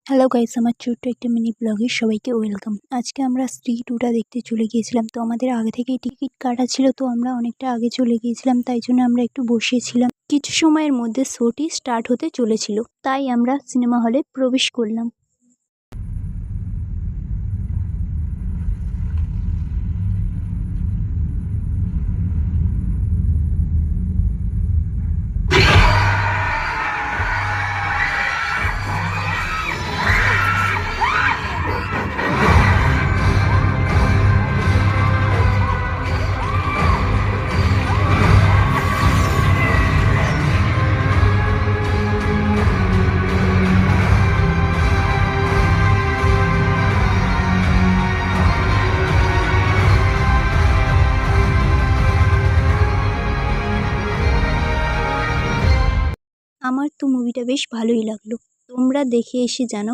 Hello guys, আমার ছোট্ট একটা মিনি ব্লগে সবাইকে ওয়েলকাম। আজকে আমরা স্ত্রী টুটা দেখতে চলে গিয়েছিলাম। তো আমাদের আগে থেকেই টিকিট কাটা ছিল, তো আমরা অনেকটা আগে চলে গিয়েছিলাম, তাই জন্য আমরা একটু বসেছিলাম। কিছু সময়ের মধ্যে শোটি স্টার্ট হতে চলেছিল, তাই আমরা সিনেমা হলে প্রবেশ করলাম। আমার তো মুভিটা বেশ ভালোই লাগলো। তোমরা দেখে এসে জানাও।